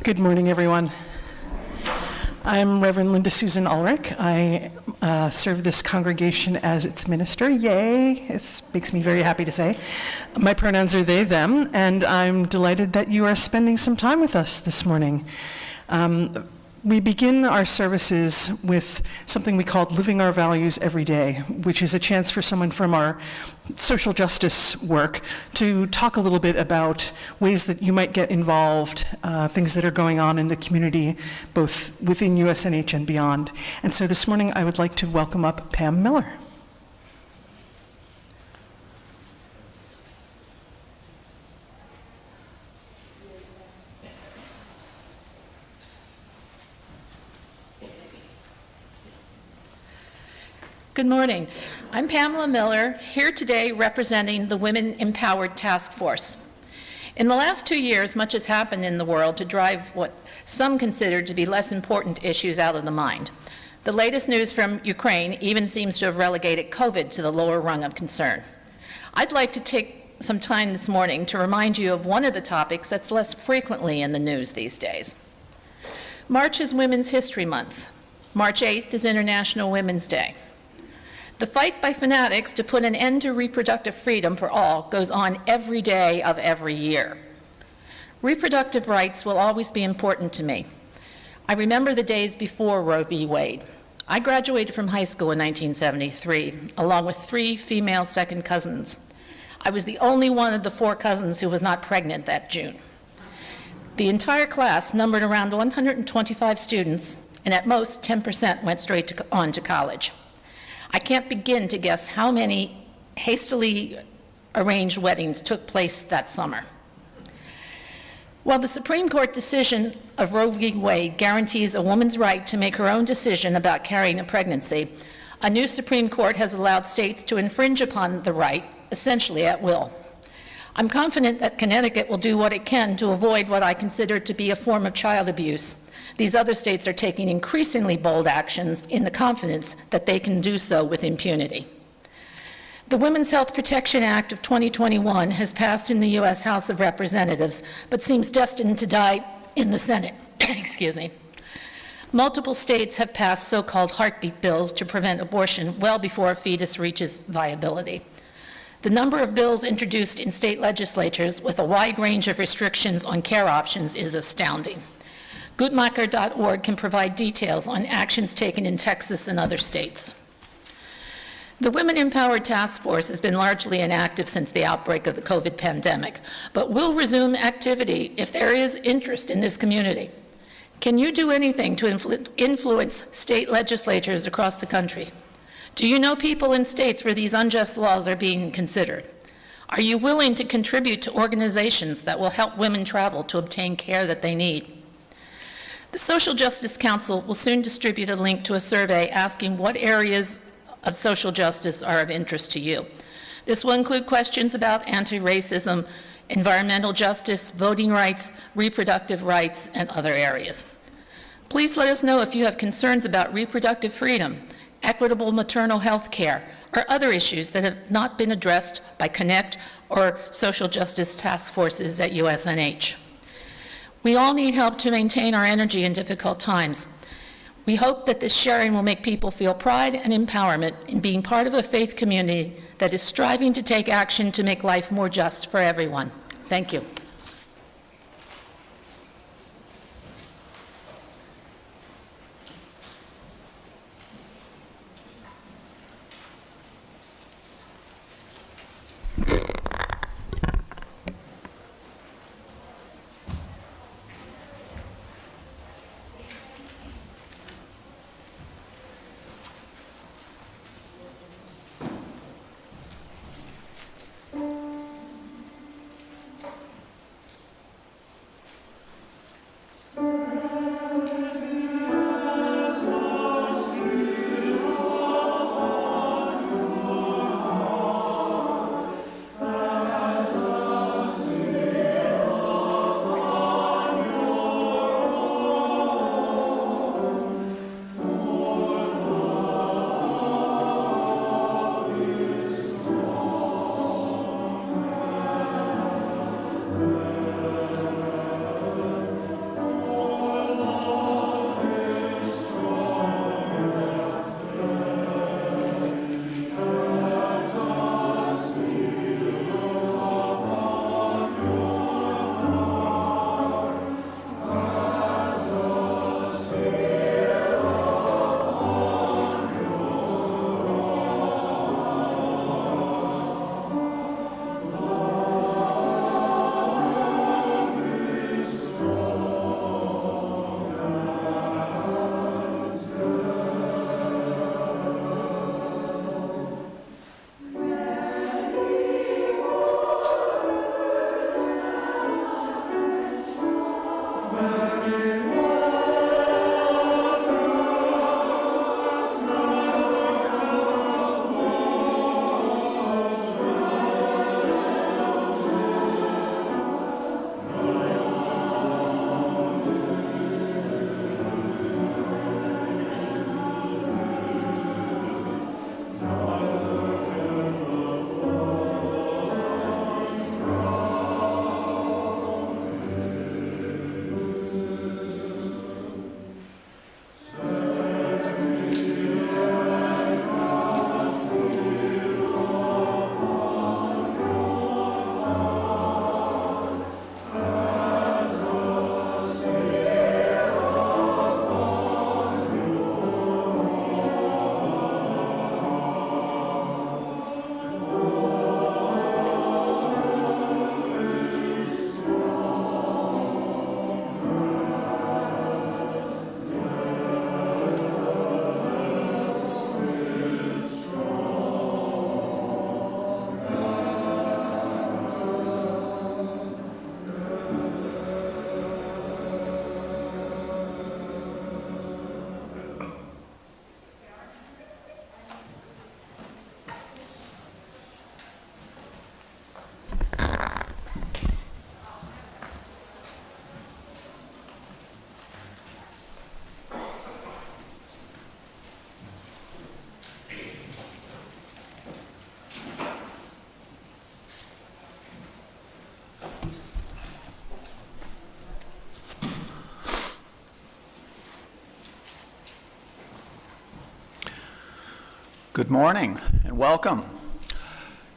Good morning, everyone. I'm Reverend Linda Susan Ulrich. I serve this congregation as its minister. Yay! It makes me very happy to say. My pronouns are they, them, and I'm delighted that you are spending some time with us this morning. We begin our services with something we call Living Our Values Every Day, which is a chance for someone from our social justice work to talk a little bit about ways that you might get involved, things that are going on in the community, both within USNH and beyond. And so this morning I would like to welcome up Pam Miller. Good morning. I'm Pamela Miller, here today representing the Women Empowered Task Force. In the last 2 years, much has happened in the world to drive what some consider to be less important issues out of the mind. The latest news from Ukraine even seems to have relegated COVID to the lower rung of concern. I'd like to take some time this morning to remind you of one of the topics that's less frequently in the news these days. March is Women's History Month. March 8th is International Women's Day. The fight by fanatics to put an end to reproductive freedom for all goes on every day of every year. Reproductive rights will always be important to me. I remember the days before Roe v. Wade. I graduated from high school in 1973, along with 3 female second cousins. I was the only one of the 4 cousins who was not pregnant that June. The entire class numbered around 125 students, and at most 10% went straight on to college. I can't begin to guess how many hastily arranged weddings took place that summer. While the Supreme Court decision of Roe v. Wade guarantees a woman's right to make her own decision about carrying a pregnancy, a new Supreme Court has allowed states to infringe upon the right, essentially at will. I'm confident that Connecticut will do what it can to avoid what I consider to be a form of child abuse. These other states are taking increasingly bold actions in the confidence that they can do so with impunity. The Women's Health Protection Act of 2021 has passed in the U.S. House of Representatives, but seems destined to die in the Senate. Excuse me. Multiple states have passed so-called heartbeat bills to prevent abortion well before a fetus reaches viability. The number of bills introduced in state legislatures with a wide range of restrictions on care options is astounding. Guttmacher.org can provide details on actions taken in Texas and other states. The Women Empowered Task Force has been largely inactive since the outbreak of the COVID pandemic, but will resume activity if there is interest in this community. Can you do anything to influence state legislatures across the country? Do you know people in states where these unjust laws are being considered? Are you willing to contribute to organizations that will help women travel to obtain care that they need? The Social Justice Council will soon distribute a link to a survey asking what areas of social justice are of interest to you. This will include questions about anti-racism, environmental justice, voting rights, reproductive rights, and other areas. Please let us know if you have concerns about reproductive freedom, equitable maternal health care, or other issues that have not been addressed by Connect or social justice task forces at USNH. We all need help to maintain our energy in difficult times. We hope that this sharing will make people feel pride and empowerment in being part of a faith community that is striving to take action to make life more just for everyone. Thank you. Good morning and welcome.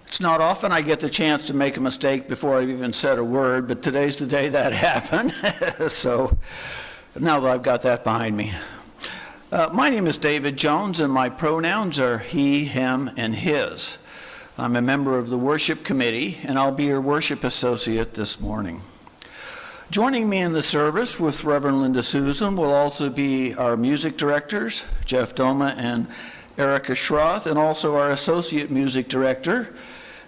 It's not often I get the chance to make a mistake before I've even said a word, but today's the day that happened. So now that I've got that behind me. My name is David Jones and my pronouns are he, him, and his. I'm a member of the worship committee and I'll be your worship associate this morning. Joining me in the service with Reverend Linda Susan will also be our music directors, Jeff Doma and Erica Schroth, and also our associate music director,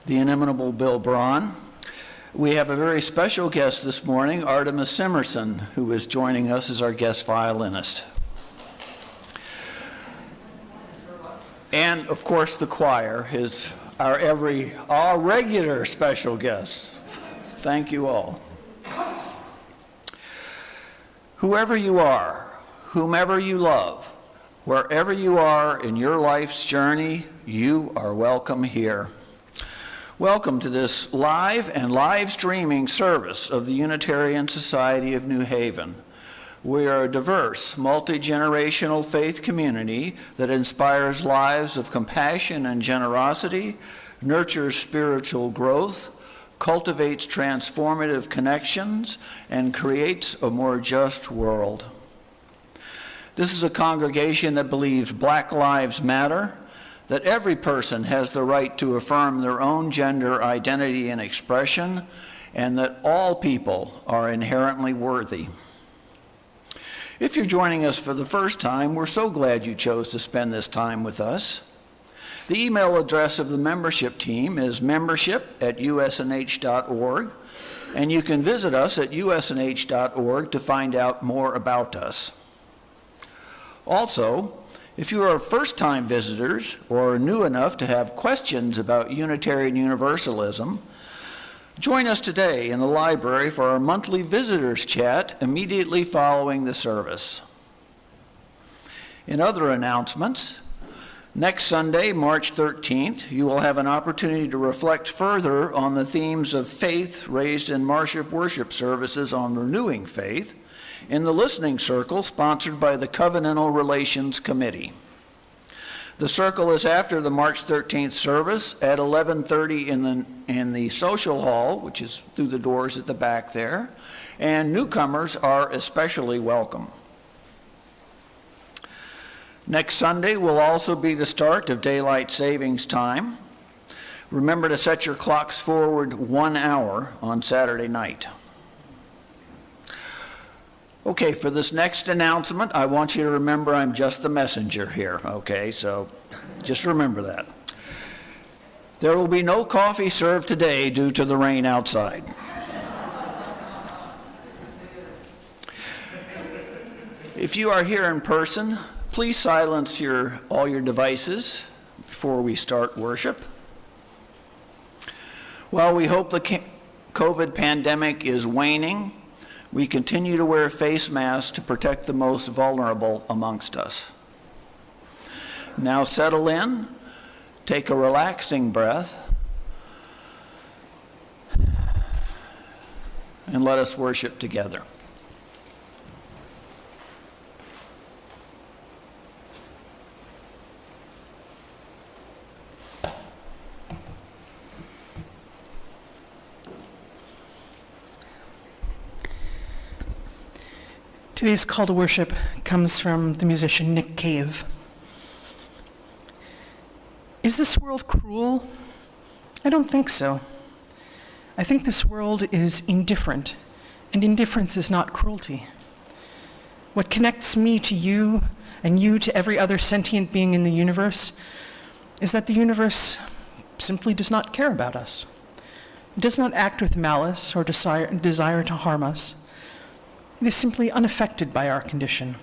the inimitable Bill Braun. We have a very special guest this morning, Artemis Simerson, who is joining us as our guest violinist. And of course the choir is our regular special guest. Thank you all. Whoever you are, whomever you love, wherever you are in your life's journey, you are welcome here. Welcome to this live and live streaming service of the Unitarian Society of New Haven. We are a diverse, multi-generational faith community that inspires lives of compassion and generosity, nurtures spiritual growth, cultivates transformative connections, and creates a more just world. This is a congregation that believes Black lives matter, that every person has the right to affirm their own gender identity and expression, and that all people are inherently worthy. If you're joining us for the first time, we're so glad you chose to spend this time with us. The email address of the membership team is membership@usnh.org, and you can visit us at usnh.org to find out more about us. Also, if you are first-time visitors or new enough to have questions about Unitarian Universalism, join us today in the library for our monthly visitors chat immediately following the service. In other announcements, next Sunday, March 13th, you will have an opportunity to reflect further on the themes of faith raised in Marship worship services on Renewing Faith in the listening circle sponsored by the Covenantal Relations Committee. The circle is after the March 13th service at 11:30 in the social hall, which is through the doors at the back there, and newcomers are especially welcome. Next Sunday will also be the start of daylight savings time. Remember to set your clocks forward 1 hour on Saturday night. Okay, for this next announcement, I want you to remember I'm just the messenger here, okay? So just remember that. There will be no coffee served today due to the rain outside. If you are here in person, please silence all your devices before we start worship. While we hope the COVID pandemic is waning, we continue to wear face masks to protect the most vulnerable amongst us. Now settle in, take a relaxing breath, and let us worship together. Today's call to worship comes from the musician Nick Cave. Is this world cruel? I don't think so. I think this world is indifferent, and indifference is not cruelty. What connects me to you and you to every other sentient being in the universe is that the universe simply does not care about us. It does not act with malice or desire to harm us. It is simply unaffected by our condition.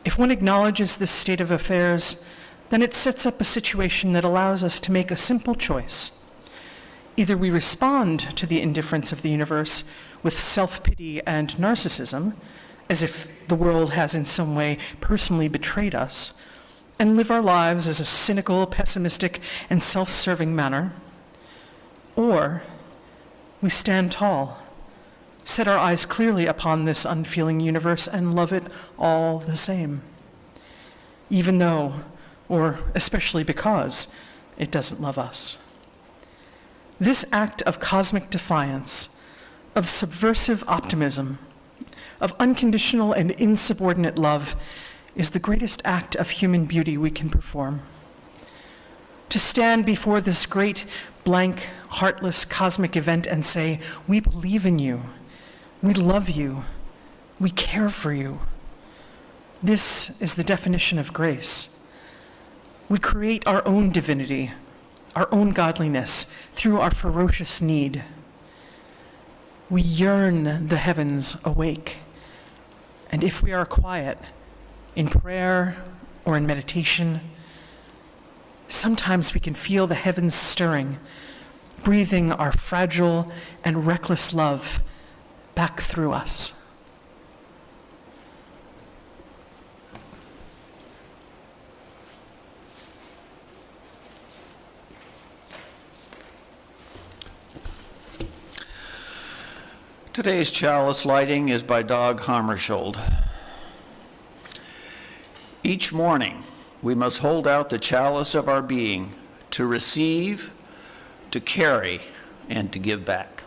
If one acknowledges this state of affairs, then it sets up a situation that allows us to make a simple choice. Either we respond to the indifference of the universe with self-pity and narcissism, as if the world has in some way personally betrayed us, and live our lives as a cynical, pessimistic, and self-serving manner, or we stand tall, set our eyes clearly upon this unfeeling universe, and love it all the same. Even though, or especially because it doesn't love us. This act of cosmic defiance, of subversive optimism, of unconditional and insubordinate love is the greatest act of human beauty we can perform. To stand before this great, blank, heartless, cosmic event and say, we believe in you, we love you, we care for you. This is the definition of grace. We create our own divinity, our own godliness through our ferocious need. We yearn the heavens awake. And if we are quiet, in prayer or in meditation, sometimes we can feel the heavens stirring, breathing our fragile and reckless love back through us. Today's chalice lighting is by Dag Hammarskjöld. Each morning, we must hold out the chalice of our being to receive, to carry, and to give back.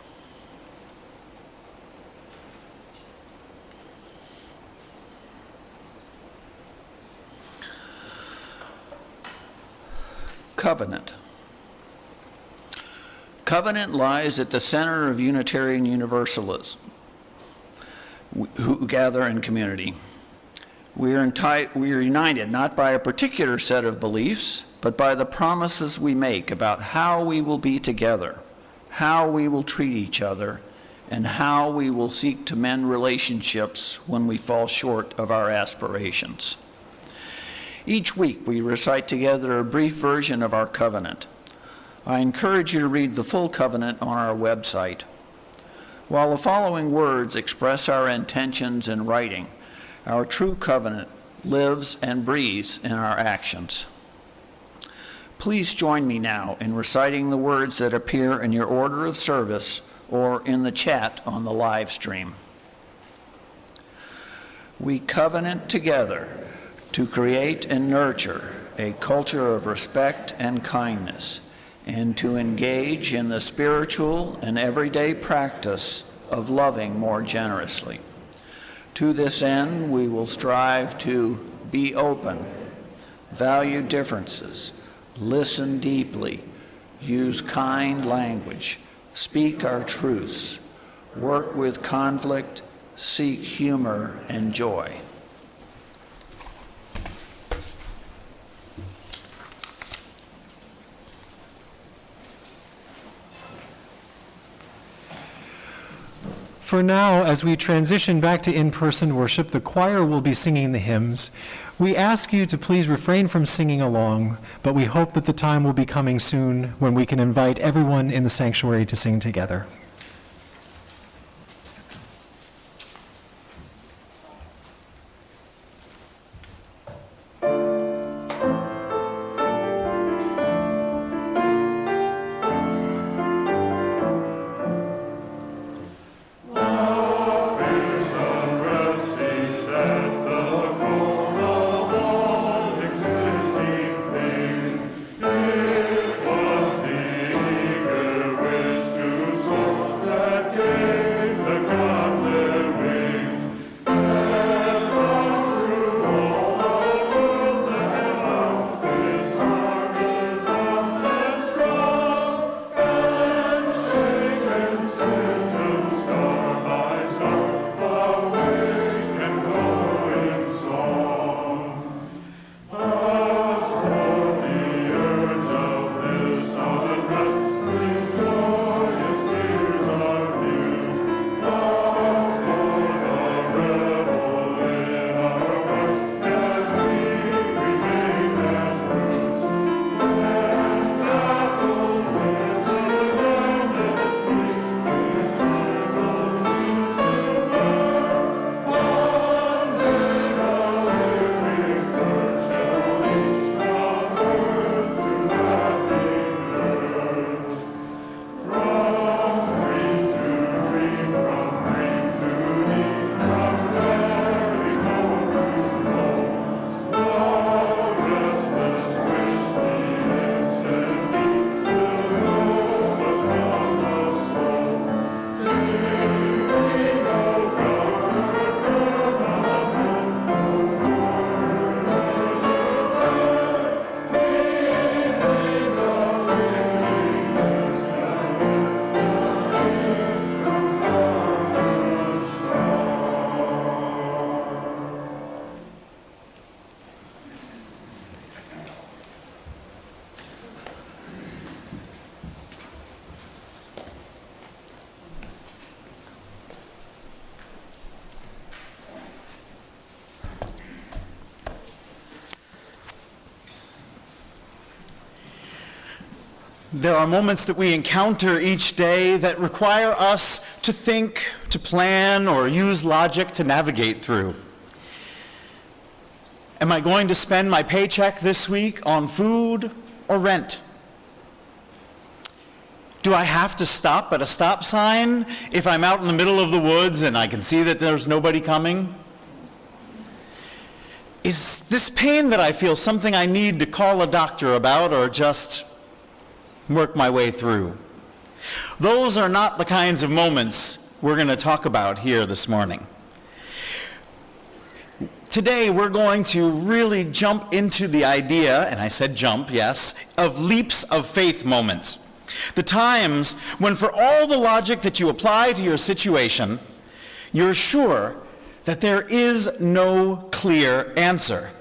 Covenant. Covenant lies at the center of Unitarian Universalism, who gather in community. We are united not by a particular set of beliefs, but by the promises we make about how we will be together, how we will treat each other, and how we will seek to mend relationships when we fall short of our aspirations. Each week, we recite together a brief version of our covenant. I encourage you to read the full covenant on our website. While the following words express our intentions in writing, our true covenant lives and breathes in our actions. Please join me now in reciting the words that appear in your order of service or in the chat on the live stream. We covenant together to create and nurture a culture of respect and kindness, and to engage in the spiritual and everyday practice of loving more generously. To this end, we will strive to be open, value differences, listen deeply, use kind language, speak our truths, work with conflict, seek humor and joy. For now, as we transition back to in-person worship, the choir will be singing the hymns. We ask you to please refrain from singing along, but we hope that the time will be coming soon when we can invite everyone in the sanctuary to sing together. It was the eager wish to soar. There are moments that we encounter each day that require us to think, to plan, or use logic to navigate through. Am I going to spend my paycheck this week on food or rent? Do I have to stop at a stop sign if I'm out in the middle of the woods and I can see that there's nobody coming? Is this pain that I feel something I need to call a doctor about or just work my way through? Those are not the kinds of moments we're going to talk about here this morning. Today we're going to really jump into the idea, and I said jump, yes, of leaps of faith moments. The times when, for all the logic that you apply to your situation, you're sure that there is no clear answer.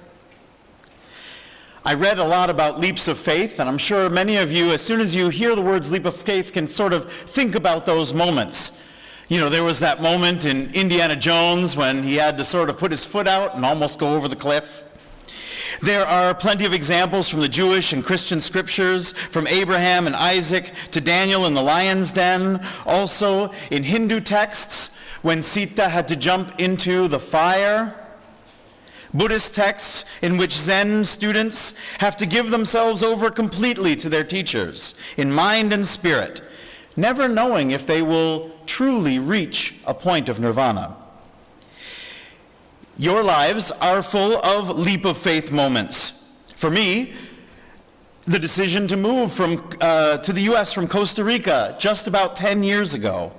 I read a lot about leaps of faith, and I'm sure many of you, as soon as you hear the words leap of faith, can sort of think about those moments. You know, there was that moment in Indiana Jones when he had to sort of put his foot out and almost go over the cliff. There are plenty of examples from the Jewish and Christian scriptures, from Abraham and Isaac to Daniel in the lion's den. Also in Hindu texts, when Sita had to jump into the fire. Buddhist texts in which Zen students have to give themselves over completely to their teachers, in mind and spirit, never knowing if they will truly reach a point of nirvana. Your lives are full of leap of faith moments. For me, the decision to move to the U.S. from Costa Rica just about 10 years ago.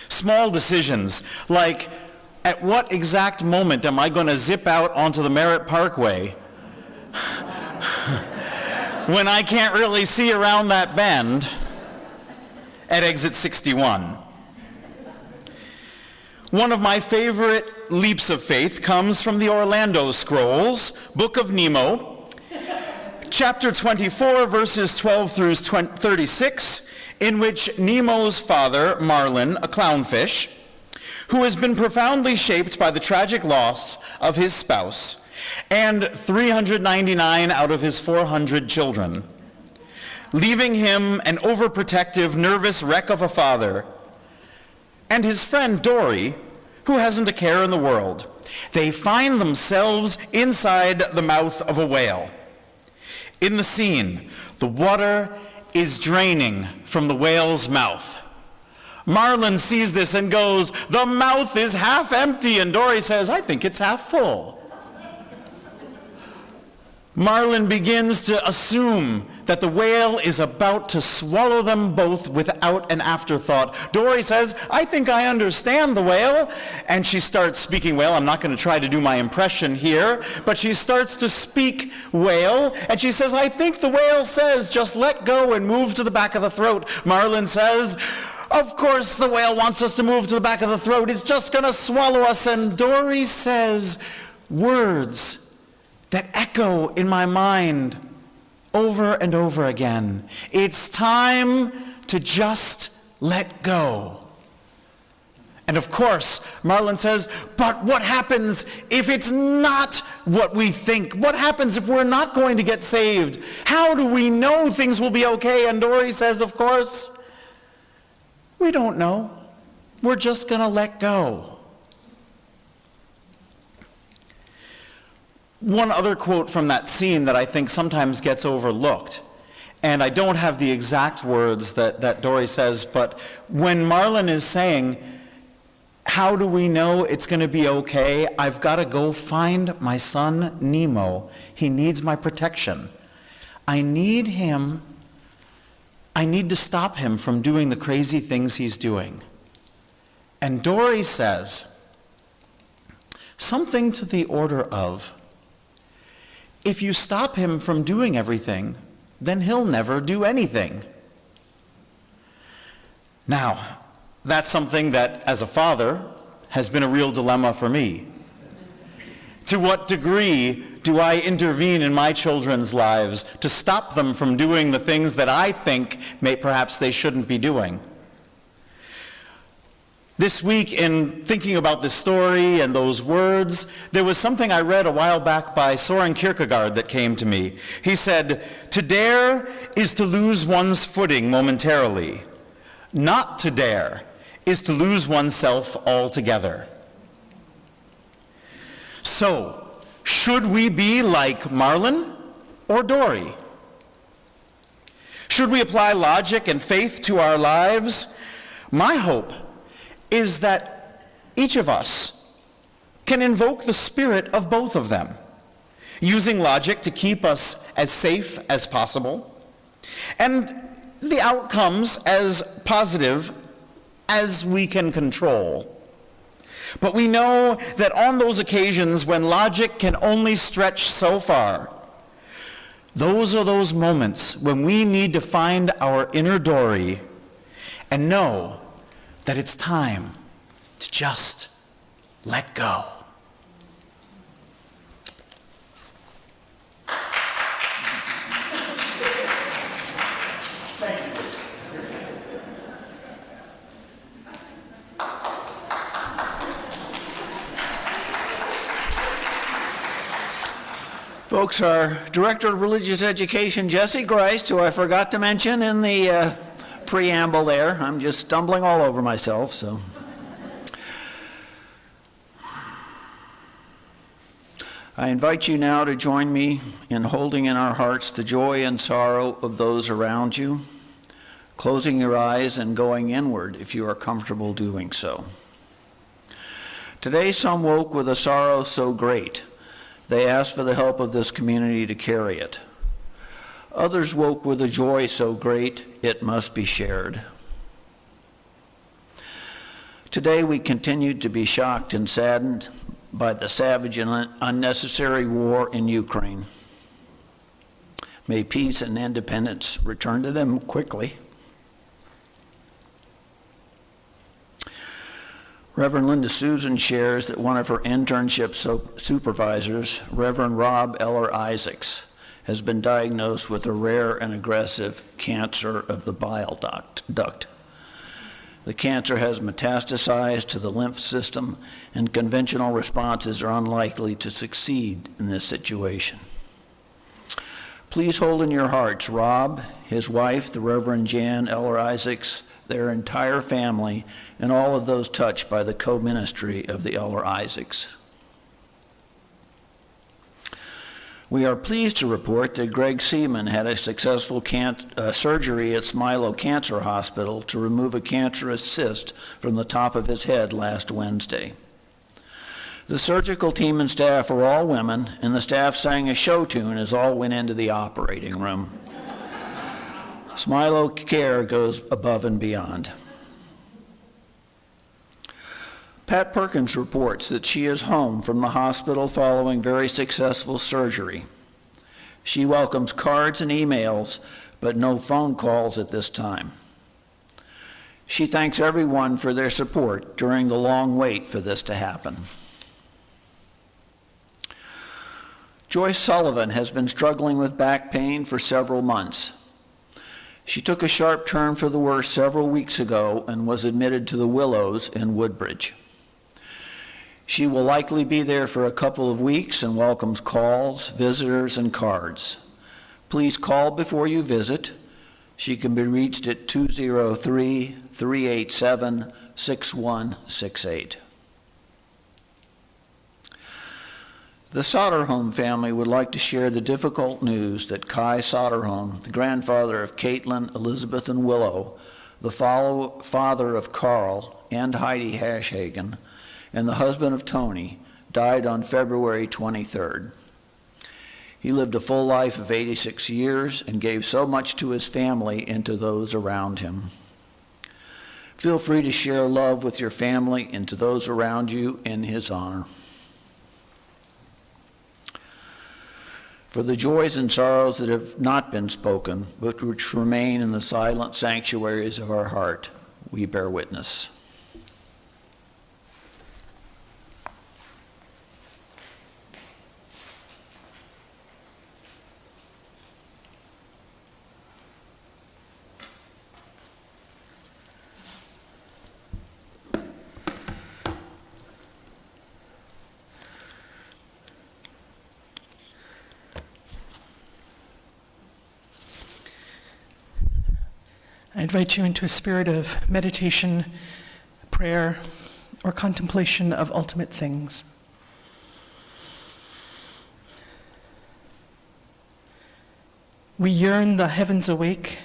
Small decisions like, at what exact moment am I going to zip out onto the Merritt Parkway when I can't really see around that bend at exit 61? One of my favorite leaps of faith comes from the Orlando Scrolls, Book of Nemo, chapter 24, verses 12 through 36, in which Nemo's father, Marlin, a clownfish, who has been profoundly shaped by the tragic loss of his spouse and 399 out of his 400 children, leaving him an overprotective, nervous wreck of a father, and his friend Dory, who hasn't a care in the world. They find themselves inside the mouth of a whale. In the scene, the water is draining from the whale's mouth. Marlin sees this and goes, "The mouth is half empty," and Dory says, "I think it's half full." Marlin begins to assume that the whale is about to swallow them both without an afterthought. Dory says, "I think I understand the whale," and she starts speaking whale. I'm not going to try to do my impression here, but she starts to speak whale, and she says, "I think the whale says, just let go and move to the back of the throat." Marlin says, "Of course the whale wants us to move to the back of the throat. It's just going to swallow us." And Dory says words that echo in my mind over and over again. It's time to just let go. And of course, Marlin says, "But what happens if it's not what we think? What happens if we're not going to get saved? How do we know things will be okay?" And Dory says, "Of course, we don't know. We're just going to let go." One other quote from that scene that I think sometimes gets overlooked, and I don't have the exact words that Dory says, but when Marlin is saying, "How do we know it's going to be okay? I've got to go find my son Nemo. He needs my protection. I need him. I need to stop him from doing the crazy things he's doing." And Dory says something to the order of, "If you stop him from doing everything, then he'll never do anything." Now, that's something that, as a father, has been a real dilemma for me. To what degree do I intervene in my children's lives to stop them from doing the things that I think perhaps they shouldn't be doing? This week, in thinking about this story and those words, there was something I read a while back by Soren Kierkegaard that came to me. He said, "To dare is to lose one's footing momentarily. Not to dare is to lose oneself altogether." So, should we be like Marlon or Dory? Should we apply logic and faith to our lives? My hope is that each of us can invoke the spirit of both of them, using logic to keep us as safe as possible, and the outcomes as positive as we can control. But we know that on those occasions when logic can only stretch so far, those are those moments when we need to find our inner Dory and know that it's time to just let go. Folks, our Director of Religious Education, Jesse Grice, who I forgot to mention in the preamble there. I'm just stumbling all over myself, so. I invite you now to join me in holding in our hearts the joy and sorrow of those around you, closing your eyes and going inward if you are comfortable doing so. Today, some woke with a sorrow so great, they asked for the help of this community to carry it. Others woke with a joy so great, it must be shared. Today, we continued to be shocked and saddened by the savage and unnecessary war in Ukraine. May peace and independence return to them quickly. Reverend Linda Susan shares that one of her internship supervisors, Reverend Rob Eller Isaacs, has been diagnosed with a rare and aggressive cancer of the bile duct. The cancer has metastasized to the lymph system, and conventional responses are unlikely to succeed in this situation. Please hold in your hearts Rob, his wife, the Reverend Jan Eller Isaacs, their entire family, and all of those touched by the co-ministry of the Eller Isaacs. We are pleased to report that Greg Seaman had a successful surgery at Smilo Cancer Hospital to remove a cancerous cyst from the top of his head last Wednesday. The surgical team and staff were all women, and the staff sang a show tune as all went into the operating room. Smilo Care goes above and beyond. Pat Perkins reports that she is home from the hospital following very successful surgery. She welcomes cards and emails, but no phone calls at this time. She thanks everyone for their support during the long wait for this to happen. Joyce Sullivan has been struggling with back pain for several months. She took a sharp turn for the worse several weeks ago and was admitted to the Willows in Woodbridge. She will likely be there for a couple of weeks and welcomes calls, visitors, and cards. Please call before you visit. She can be reached at 203-387-6168. The Soderholm family would like to share the difficult news that Kai Soderholm, the grandfather of Caitlin, Elizabeth, and Willow, the father of Carl and Heidi Hashhagen, and the husband of Tony, died on February 23rd. He lived a full life of 86 years and gave so much to his family and to those around him. Feel free to share love with your family and to those around you in his honor. For the joys and sorrows that have not been spoken, but which remain in the silent sanctuaries of our heart, we bear witness. I invite you into a spirit of meditation, prayer, or contemplation of ultimate things. We yearn the heavens awake,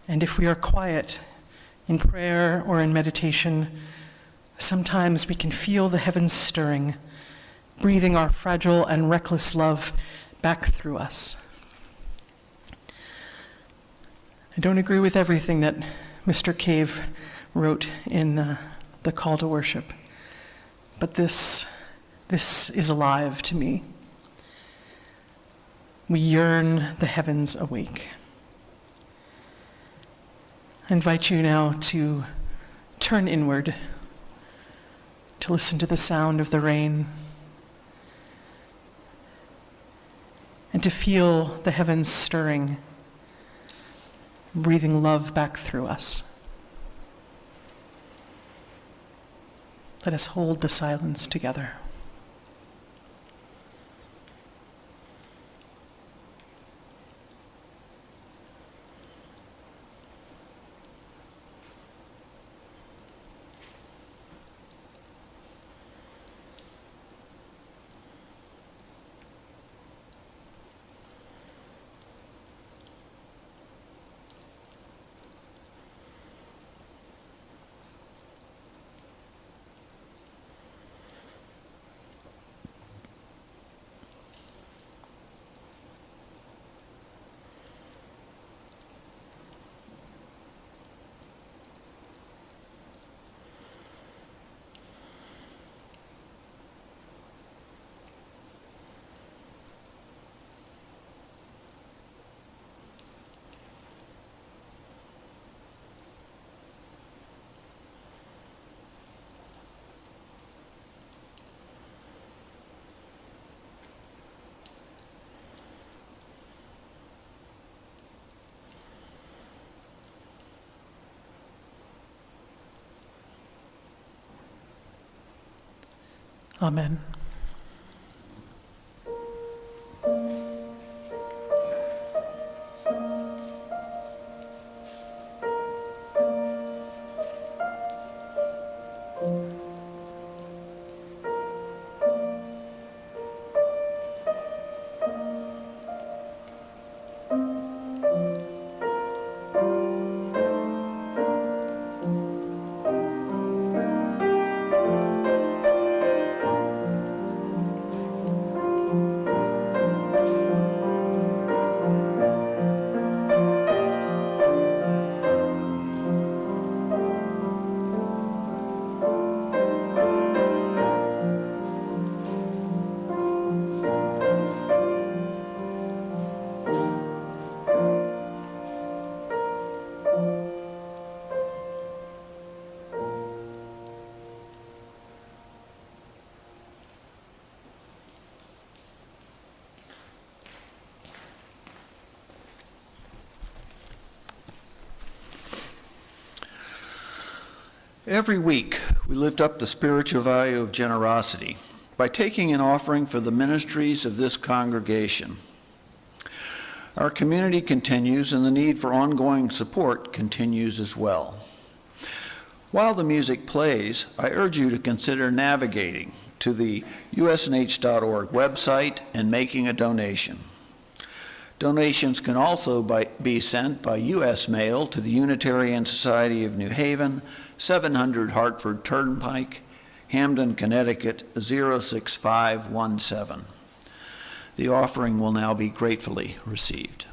and if we are quiet in prayer or in meditation, sometimes we can feel the heavens stirring, breathing our fragile and reckless love back through us. I don't agree with everything that Mr. Cave wrote in the call to worship, but this is alive to me. We yearn the heavens awake. I invite you now to turn inward, to listen to the sound of the rain, and to feel the heavens stirring, breathing love back through us. Let us hold the silence together. Amen. Every week, we lift up the spiritual value of generosity by taking an offering for the ministries of this congregation. Our community continues, and the need for ongoing support continues as well. While the music plays, I urge you to consider navigating to the usnh.org website and making a donation. Donations can also be sent by U.S. mail to the Unitarian Society of New Haven, 700 Hartford Turnpike, Hamden, Connecticut, 06517. The offering will now be gratefully received.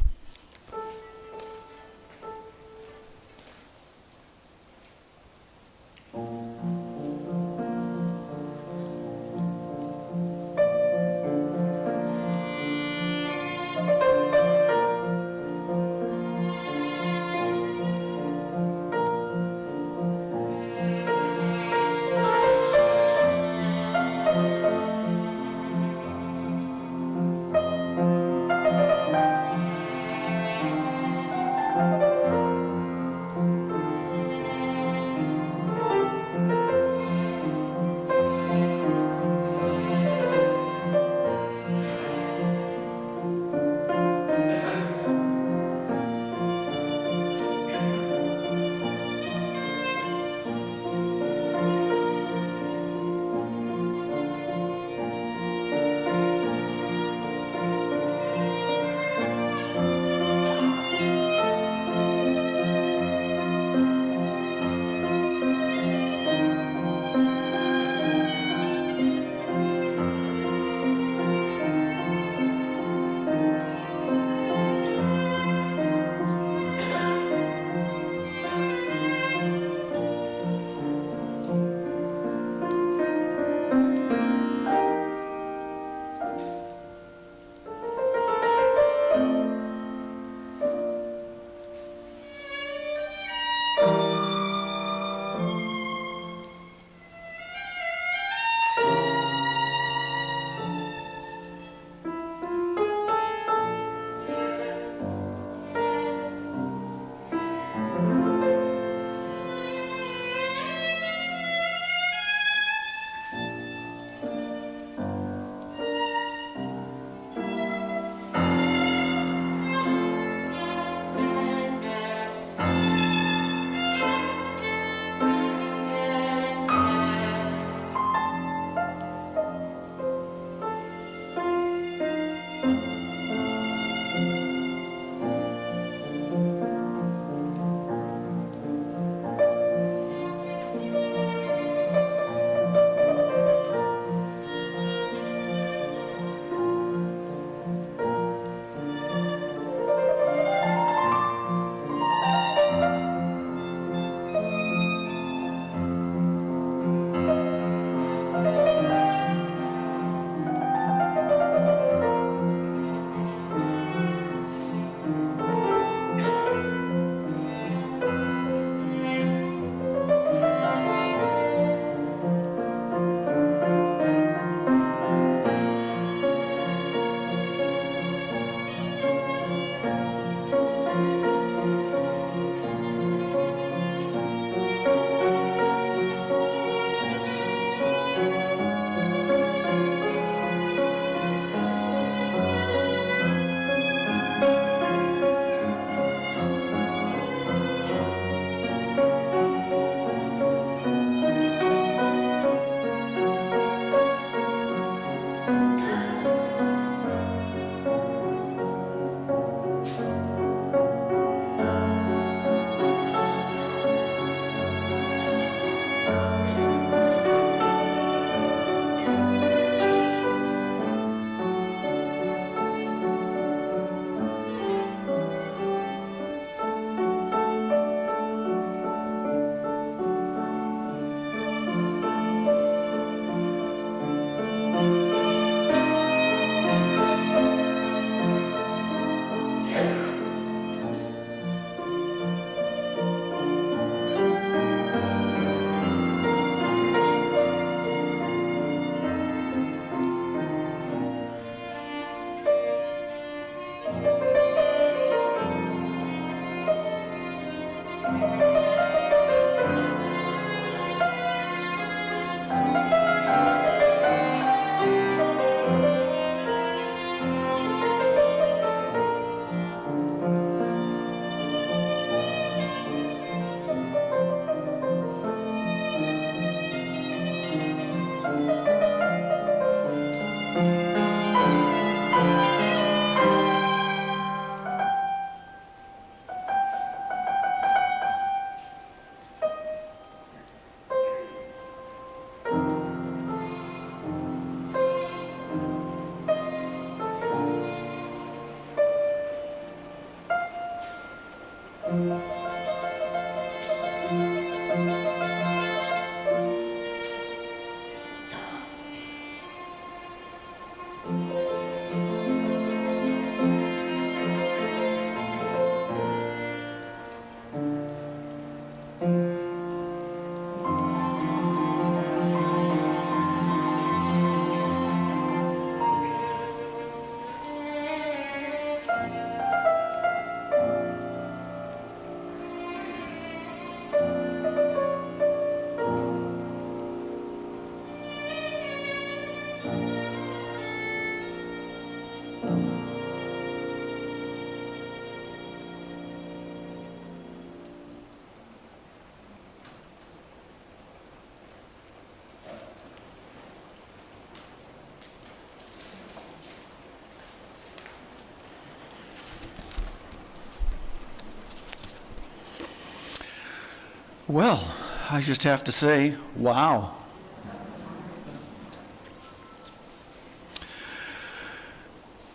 Well, I just have to say, wow.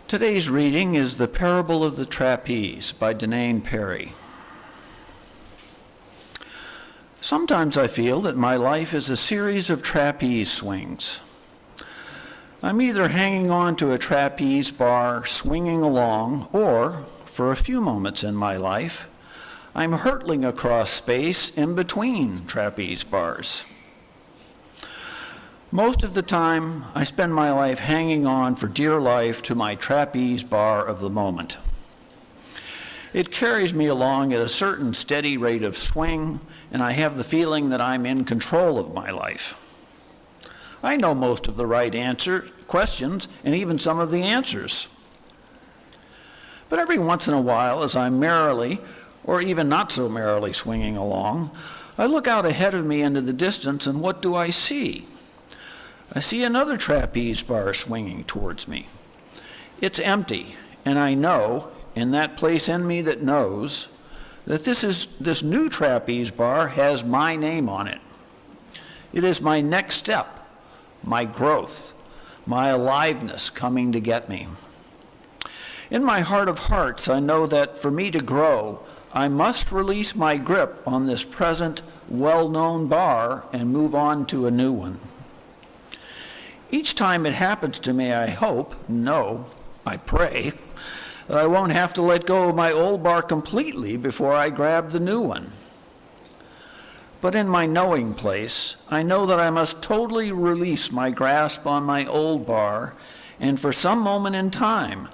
Today's reading is The Parable of the Trapeze by Deneen Perry. Sometimes I feel that my life is a series of trapeze swings. I'm either hanging on to a trapeze bar, swinging along, or, for a few moments in my life, I'm hurtling across space in between trapeze bars. Most of the time, I spend my life hanging on for dear life to my trapeze bar of the moment. It carries me along at a certain steady rate of swing, and I have the feeling that I'm in control of my life. I know most of the right questions, and even some of the answers. But every once in a while, as I'm merrily, or even not so merrily swinging along, I look out ahead of me into the distance, and what do I see? I see another trapeze bar swinging towards me. It's empty, and I know, in that place in me that knows, that this new trapeze bar has my name on it. It is my next step, my growth, my aliveness coming to get me. In my heart of hearts, I know that for me to grow, I must release my grip on this present, well-known bar and move on to a new one. Each time it happens to me, I hope, no, I pray, that I won't have to let go of my old bar completely before I grab the new one. But in my knowing place, I know that I must totally release my grasp on my old bar, and for some moment in time,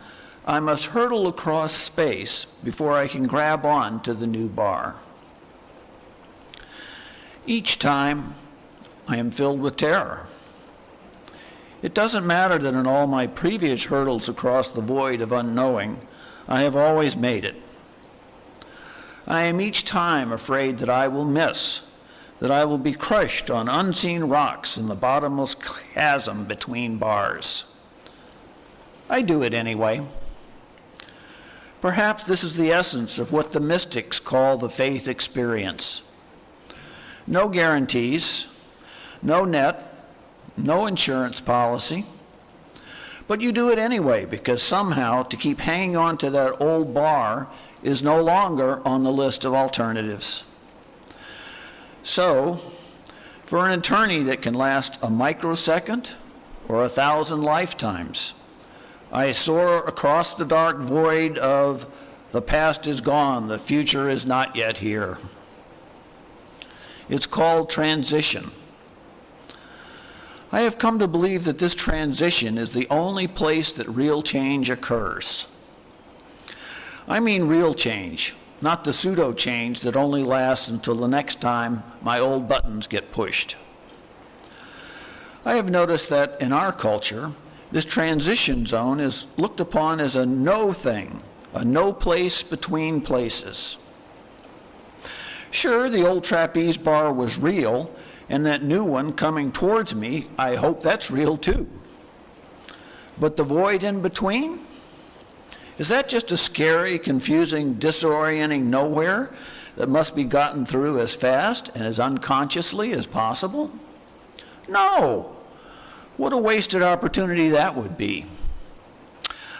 I must hurtle across space before I can grab on to the new bar. Each time, I am filled with terror. It doesn't matter that in all my previous hurdles across the void of unknowing, I have always made it. I am each time afraid that I will miss, that I will be crushed on unseen rocks in the bottomless chasm between bars. I do it anyway. Perhaps this is the essence of what the mystics call the faith experience. No guarantees, no net, no insurance policy, but you do it anyway because somehow to keep hanging on to that old bar is no longer on the list of alternatives. So, for an eternity that can last a microsecond or 1,000 lifetimes, I soar across the dark void of the past is gone, the future is not yet here. It's called transition. I have come to believe that this transition is the only place that real change occurs. I mean real change, not the pseudo change that only lasts until the next time my old buttons get pushed. I have noticed that in our culture, this transition zone is looked upon as a no thing, a no place between places. Sure, the old trapeze bar was real, and that new one coming towards me, I hope that's real too. But the void in between? Is that just a scary, confusing, disorienting nowhere that must be gotten through as fast and as unconsciously as possible? No! What a wasted opportunity that would be.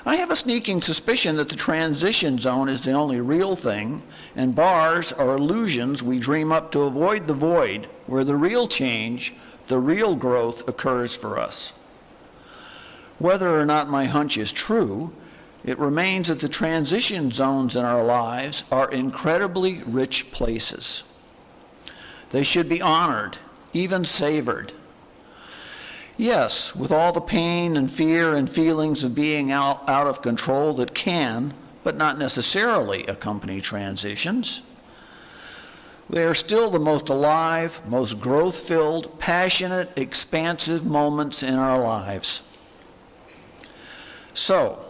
I have a sneaking suspicion that the transition zone is the only real thing, and bars are illusions we dream up to avoid the void where the real change, the real growth occurs for us. Whether or not my hunch is true, it remains that the transition zones in our lives are incredibly rich places. They should be honored, even savored. Yes, with all the pain and fear and feelings of being out of control that can, but not necessarily, accompany transitions, they are still the most alive, most growth-filled, passionate, expansive moments in our lives. So,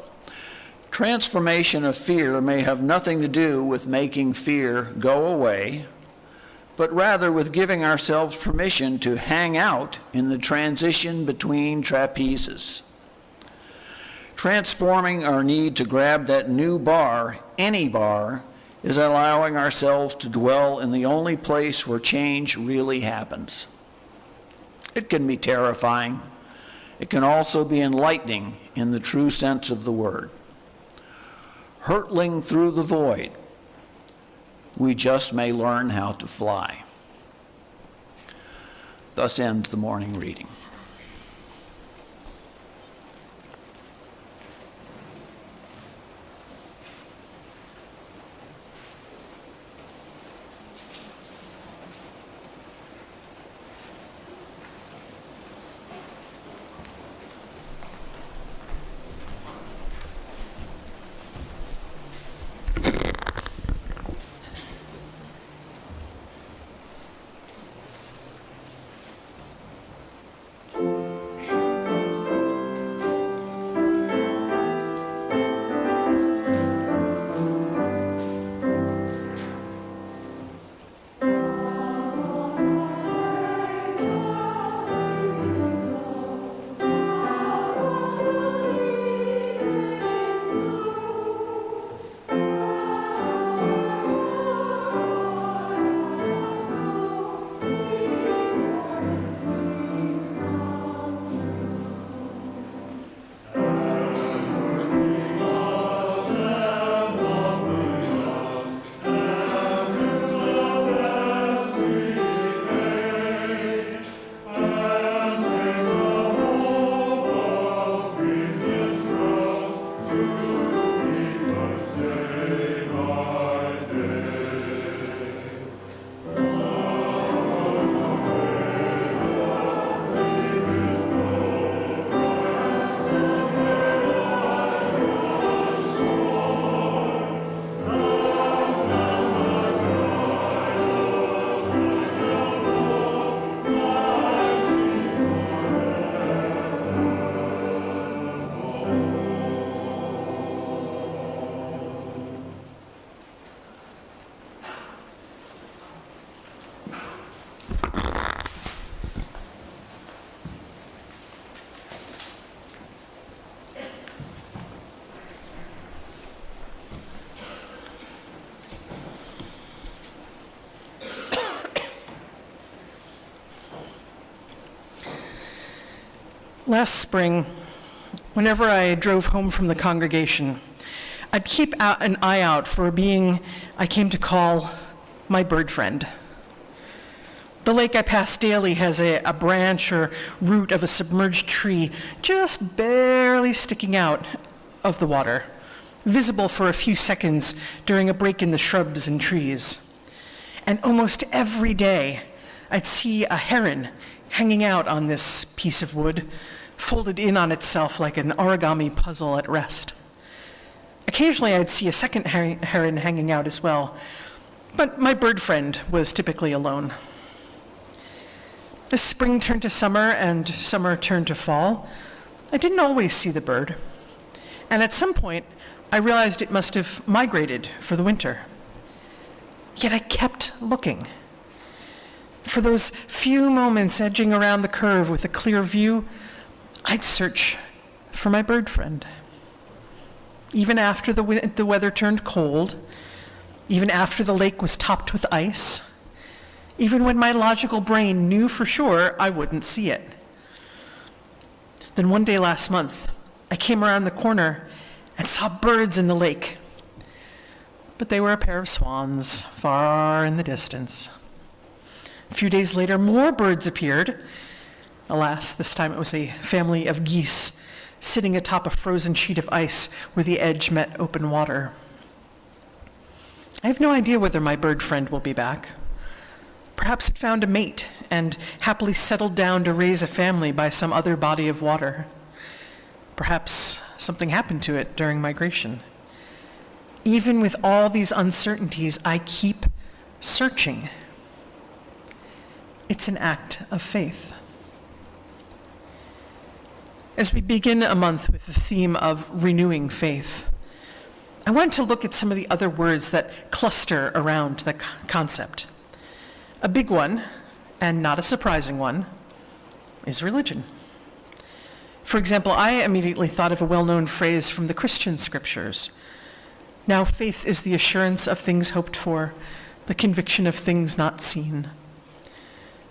transformation of fear may have nothing to do with making fear go away, but rather with giving ourselves permission to hang out in the transition between trapezes. Transforming our need to grab that new bar, any bar, is allowing ourselves to dwell in the only place where change really happens. It can be terrifying. It can also be enlightening in the true sense of the word. Hurtling through the void, we just may learn how to fly. Thus ends the morning reading. Last spring, whenever I drove home from the congregation, I'd keep an eye out for a being I came to call my bird friend. The lake I pass daily has a branch or root of a submerged tree just barely sticking out of the water, visible for a few seconds during a break in the shrubs and trees. And almost every day, I'd see a heron hanging out on this piece of wood, folded in on itself like an origami puzzle at rest. Occasionally I'd see a second heron hanging out as well, but my bird friend was typically alone. As spring turned to summer and summer turned to fall, I didn't always see the bird. And at some point, I realized it must have migrated for the winter. Yet I kept looking. For those few moments edging around the curve with a clear view, I'd search for my bird friend. Even after the weather turned cold, even after the lake was topped with ice, even when my logical brain knew for sure I wouldn't see it. Then one day last month, I came around the corner and saw birds in the lake. But they were a pair of swans, far in the distance. A few days later, more birds appeared. Alas, this time it was a family of geese sitting atop a frozen sheet of ice where the edge met open water. I have no idea whether my bird friend will be back. Perhaps it found a mate and happily settled down to raise a family by some other body of water. Perhaps something happened to it during migration. Even with all these uncertainties, I keep searching. It's an act of faith. As we begin a month with the theme of renewing faith, I want to look at some of the other words that cluster around the concept. A big one, and not a surprising one, is religion. For example, I immediately thought of a well-known phrase from the Christian scriptures. Now faith is the assurance of things hoped for, the conviction of things not seen.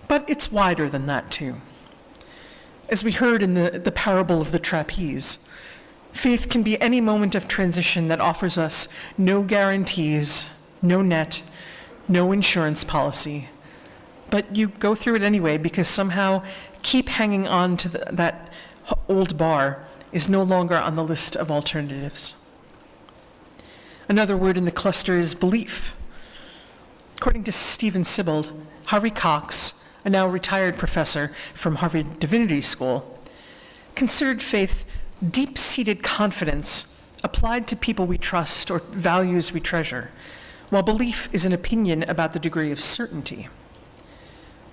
But it's wider than that too. As we heard in the parable of the trapeze, faith can be any moment of transition that offers us no guarantees, no net, no insurance policy. But you go through it anyway because somehow keep hanging on to that old bar is no longer on the list of alternatives. Another word in the cluster is belief. According to Stephen Sibbald, Harvey Cox, a now retired professor from Harvard Divinity School, considered faith deep-seated confidence applied to people we trust or values we treasure, while belief is an opinion about the degree of certainty.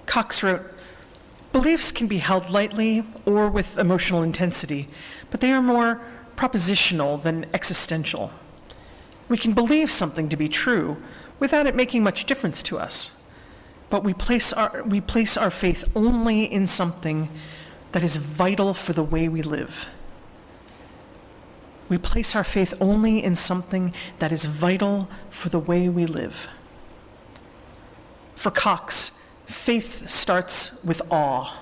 Cox wrote, "Beliefs can be held lightly or with emotional intensity, but they are more propositional than existential. We can believe something to be true without it making much difference to us, but we place our faith only in something that is vital for the way we live. We place our faith only in something that is vital for the way we live." For Cox, faith starts with awe.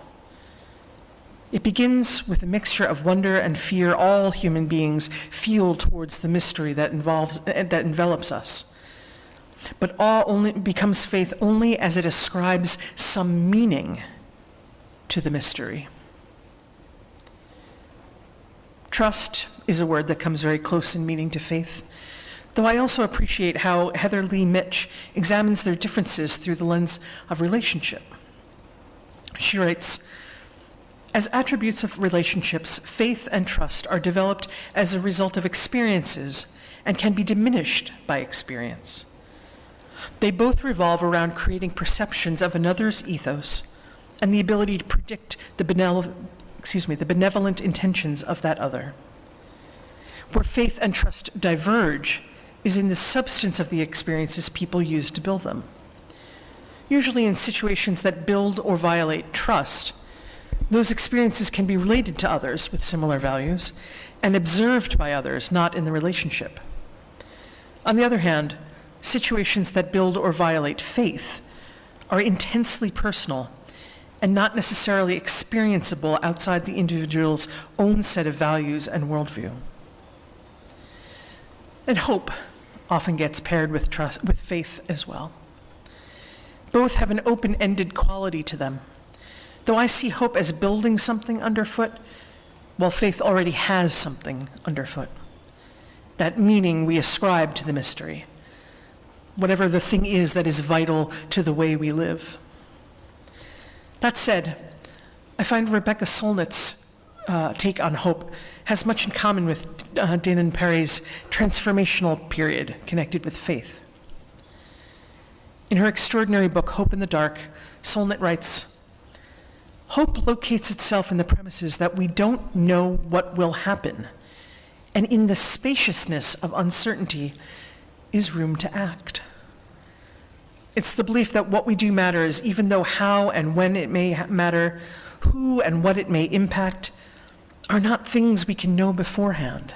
It begins with a mixture of wonder and fear all human beings feel towards the mystery that envelops us. But awe only becomes faith only as it ascribes some meaning to the mystery. Trust is a word that comes very close in meaning to faith, though I also appreciate how Heather Lee Mitch examines their differences through the lens of relationship. She writes, "As attributes of relationships, faith and trust are developed as a result of experiences and can be diminished by experience. They both revolve around creating perceptions of another's ethos and the ability to predict the benevolent intentions of that other. Where faith and trust diverge is in the substance of the experiences people use to build them. Usually in situations that build or violate trust, those experiences can be related to others with similar values and observed by others not in the relationship. On the other hand, situations that build or violate faith are intensely personal and not necessarily experienceable outside the individual's own set of values and worldview. And hope often gets paired with faith as well. Both have an open-ended quality to them, though I see hope as building something underfoot, while faith already has something underfoot. That meaning we ascribe to the mystery, whatever the thing is that is vital to the way we live. That said, I find Rebecca Solnit's take on hope has much in common with Dana Perry's transformational period connected with faith. In her extraordinary book, Hope in the Dark, Solnit writes, "Hope locates itself in the premises that we don't know what will happen, and in the spaciousness of uncertainty is room to act. It's the belief that what we do matters, even though how and when it may matter, who and what it may impact, are not things we can know beforehand.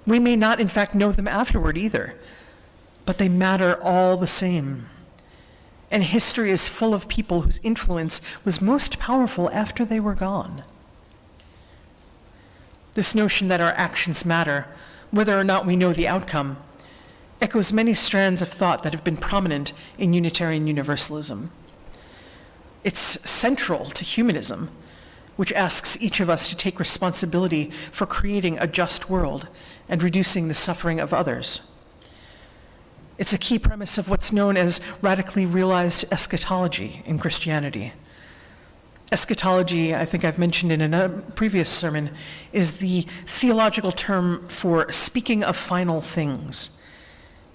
We may not, in fact, know them afterward either, but they matter all the same. And history is full of people whose influence was most powerful after they were gone." This notion that our actions matter, whether or not we know the outcome, echoes many strands of thought that have been prominent in Unitarian Universalism. It's central to humanism, which asks each of us to take responsibility for creating a just world and reducing the suffering of others. It's a key premise of what's known as radically realized eschatology in Christianity. Eschatology, I think I've mentioned in a previous sermon, is the theological term for speaking of final things.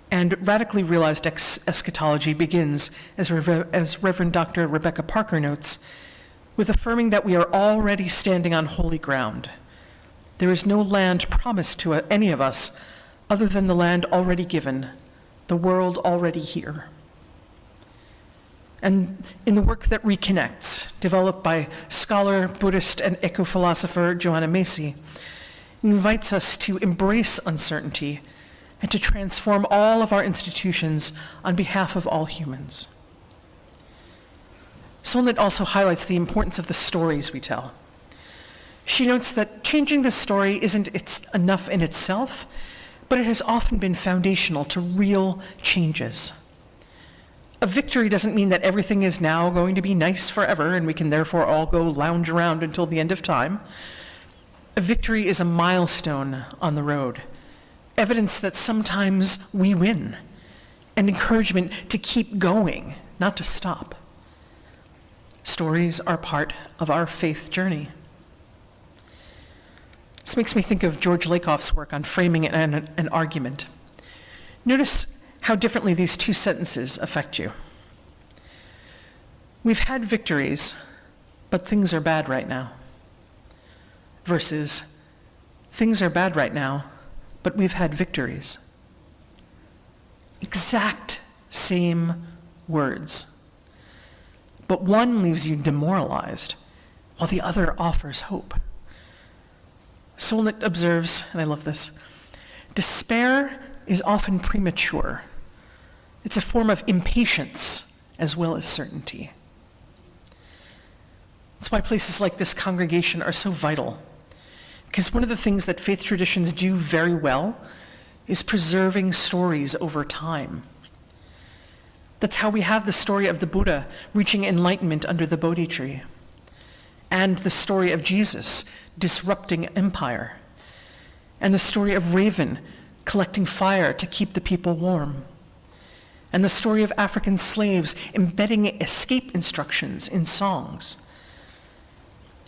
And radically realized eschatology begins, as Reverend Dr. Rebecca Parker notes, with affirming that we are already standing on holy ground. There is no land promised to any of us other than the land already given, the world already here. And in the work that reconnects, developed by scholar, Buddhist, and eco-philosopher Joanna Macy, invites us to embrace uncertainty and to transform all of our institutions on behalf of all humans. Solnit also highlights the importance of the stories we tell. She notes that changing the story isn't enough in itself, but it has often been foundational to real changes. A victory doesn't mean that everything is now going to be nice forever and we can therefore all go lounge around until the end of time. A victory is a milestone on the road, evidence that sometimes we win, and encouragement to keep going, not to stop. Stories are part of our faith journey. This makes me think of George Lakoff's work on framing an argument. Notice how differently these two sentences affect you. We've had victories, but things are bad right now. Versus, things are bad right now, but we've had victories. Exact same words. But one leaves you demoralized, while the other offers hope. Solnit observes, and I love this, despair is often premature. It's a form of impatience as well as certainty. That's why places like this congregation are so vital. Because one of the things that faith traditions do very well is preserving stories over time. That's how we have the story of the Buddha reaching enlightenment under the Bodhi tree, and the story of Jesus disrupting empire, and the story of Raven collecting fire to keep the people warm, and the story of African slaves embedding escape instructions in songs.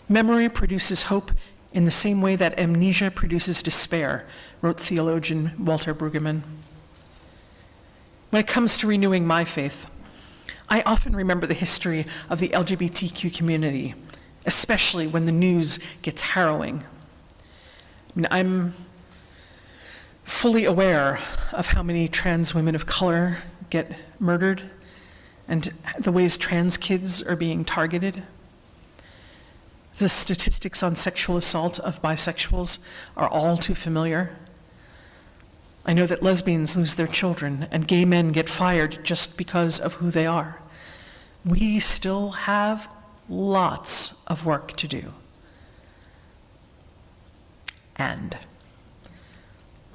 Memory produces hope in the same way that amnesia produces despair, wrote theologian Walter Brueggemann. When it comes to renewing my faith, I often remember the history of the LGBTQ community, especially when the news gets harrowing. I'm fully aware of how many trans women of color get murdered and the ways trans kids are being targeted. The statistics on sexual assault of bisexuals are all too familiar. I know that lesbians lose their children and gay men get fired just because of who they are. We still have lots of work to do. And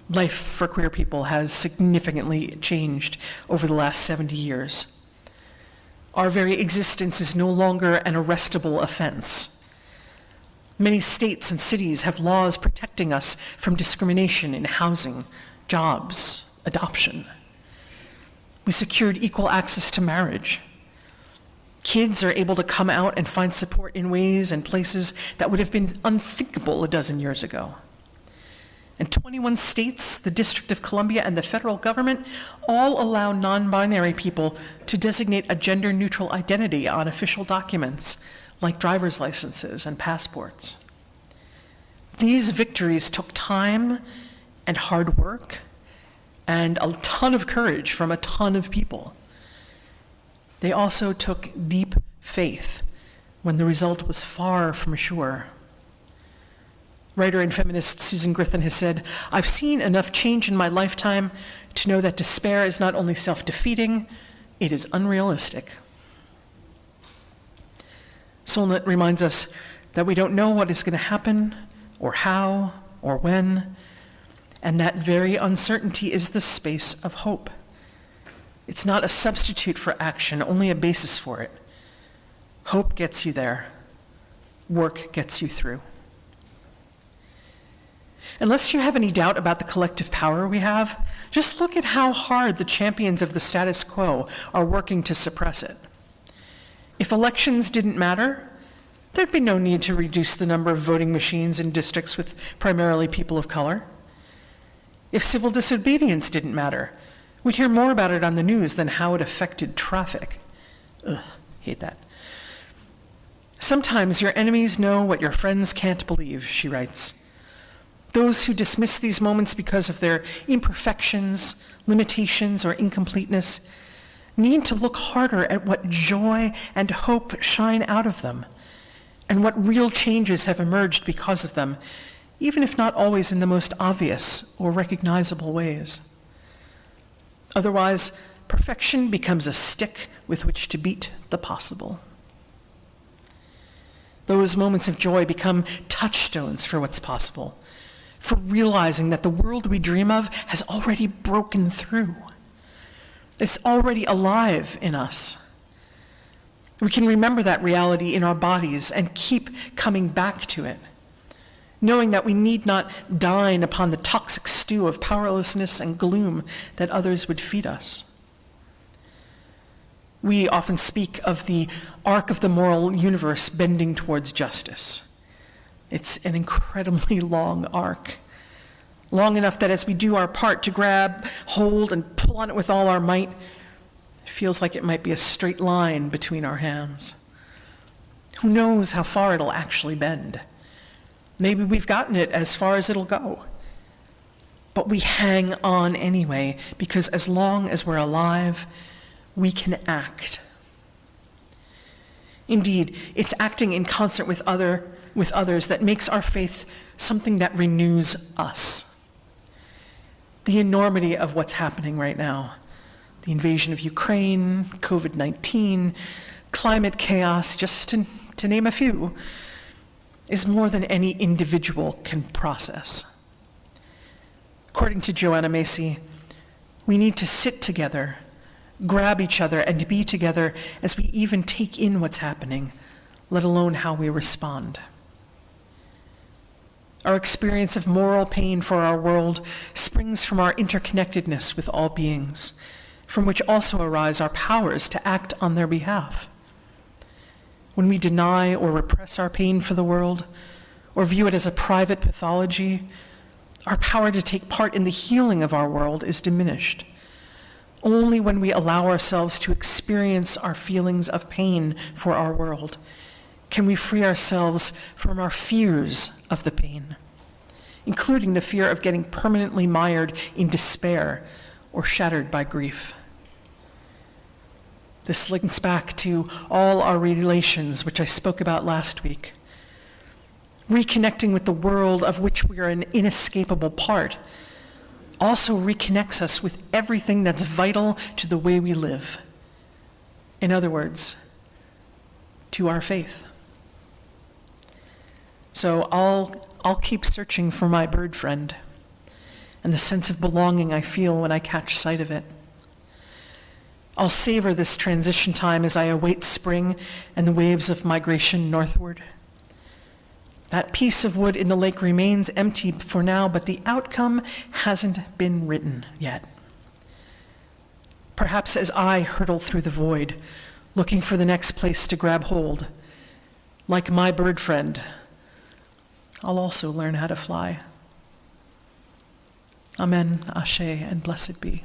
life for queer people has significantly changed over the last 70 years. Our very existence is no longer an arrestable offense. Many states and cities have laws protecting us from discrimination in housing, jobs, adoption. We secured equal access to marriage. Kids are able to come out and find support in ways and places that would have been unthinkable a dozen years ago. And 21 states, the District of Columbia, and the federal government all allow non-binary people to designate a gender-neutral identity on official documents like driver's licenses and passports. These victories took time and hard work and a ton of courage from a ton of people. They also took deep faith when the result was far from sure. Writer and feminist Susan Griffin has said, "I've seen enough change in my lifetime to know that despair is not only self-defeating, it is unrealistic." Solnit reminds us that we don't know what is going to happen, or how, or when, and that very uncertainty is the space of hope. It's not a substitute for action, only a basis for it. Hope gets you there. Work gets you through. Unless you have any doubt about the collective power we have, just look at how hard the champions of the status quo are working to suppress it. If elections didn't matter, there'd be no need to reduce the number of voting machines in districts with primarily people of color. If civil disobedience didn't matter, we'd hear more about it on the news than how it affected traffic. Ugh, hate that. "Sometimes your enemies know what your friends can't believe," she writes. "Those who dismiss these moments because of their imperfections, limitations, or incompleteness need to look harder at what joy and hope shine out of them, and what real changes have emerged because of them, even if not always in the most obvious or recognizable ways. Otherwise, perfection becomes a stick with which to beat the possible." Those moments of joy become touchstones for what's possible, for realizing that the world we dream of has already broken through. It's already alive in us. We can remember that reality in our bodies and keep coming back to it, knowing that we need not dine upon the toxic stew of powerlessness and gloom that others would feed us. We often speak of the arc of the moral universe bending towards justice. It's an incredibly long arc, long enough that as we do our part to grab, hold, and pull on it with all our might, it feels like it might be a straight line between our hands. Who knows how far it'll actually bend? Maybe we've gotten it as far as it'll go. But we hang on anyway, because as long as we're alive, we can act. Indeed, it's acting in concert with others that makes our faith something that renews us. The enormity of what's happening right now, the invasion of Ukraine, COVID-19, climate chaos, just to name a few, is more than any individual can process. According to Joanna Macy, we need to sit together, grab each other, and be together as we even take in what's happening, let alone how we respond. Our experience of moral pain for our world springs from our interconnectedness with all beings, from which also arise our powers to act on their behalf. When we deny or repress our pain for the world, or view it as a private pathology, our power to take part in the healing of our world is diminished. Only when we allow ourselves to experience our feelings of pain for our world can we free ourselves from our fears of the pain, including the fear of getting permanently mired in despair or shattered by grief. This links back to all our relations, which I spoke about last week. Reconnecting with the world of which we are an inescapable part also reconnects us with everything that's vital to the way we live. In other words, to our faith. So I'll keep searching for my bird friend and the sense of belonging I feel when I catch sight of it. I'll savor this transition time as I await spring and the waves of migration northward. That piece of wood in the lake remains empty for now, but the outcome hasn't been written yet. Perhaps as I hurtle through the void, looking for the next place to grab hold. Like my bird friend, I'll also learn how to fly. Amen, Ashe, and blessed be.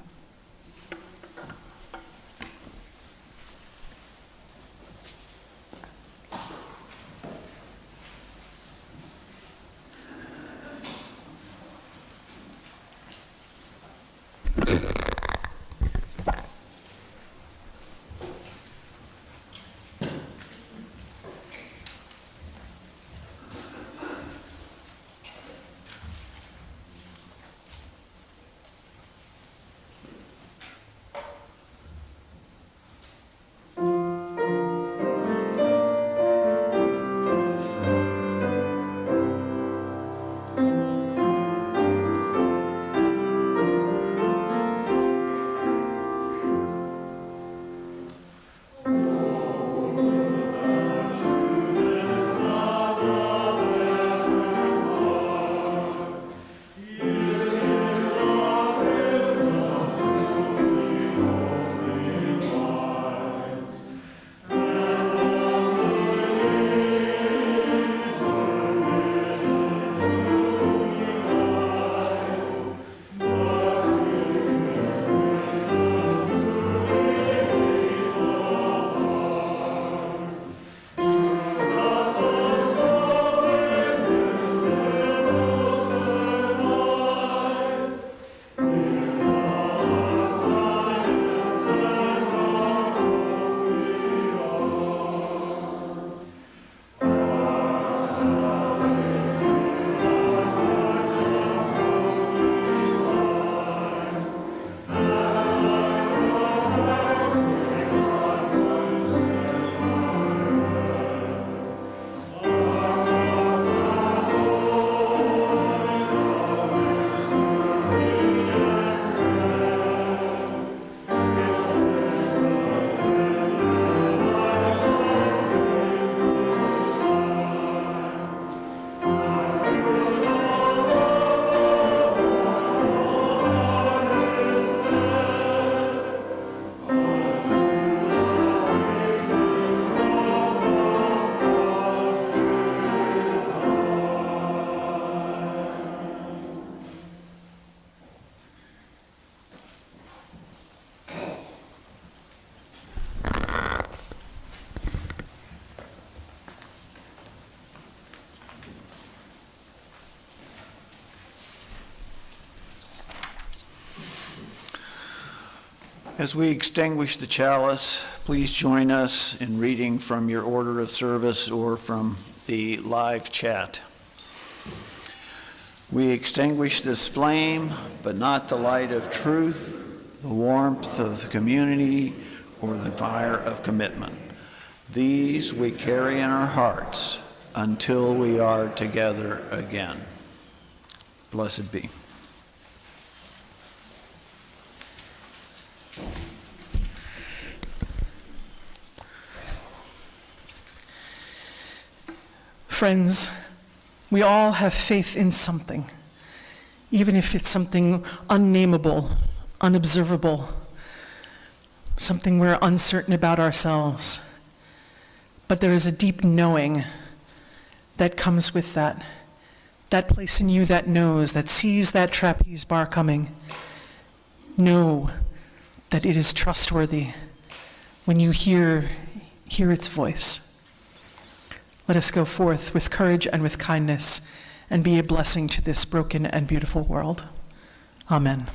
As we extinguish the chalice, please join us in reading from your order of service or from the live chat. We extinguish this flame, but not the light of truth, the warmth of the community, or the fire of commitment. These we carry in our hearts until we are together again. Blessed be. Friends, we all have faith in something, even if it's something unnameable, unobservable, something we're uncertain about ourselves. But there is a deep knowing that comes with that place in you that knows, that sees that trapeze bar coming. Know that it is trustworthy when you hear its voice. Let us go forth with courage and with kindness and be a blessing to this broken and beautiful world. Amen.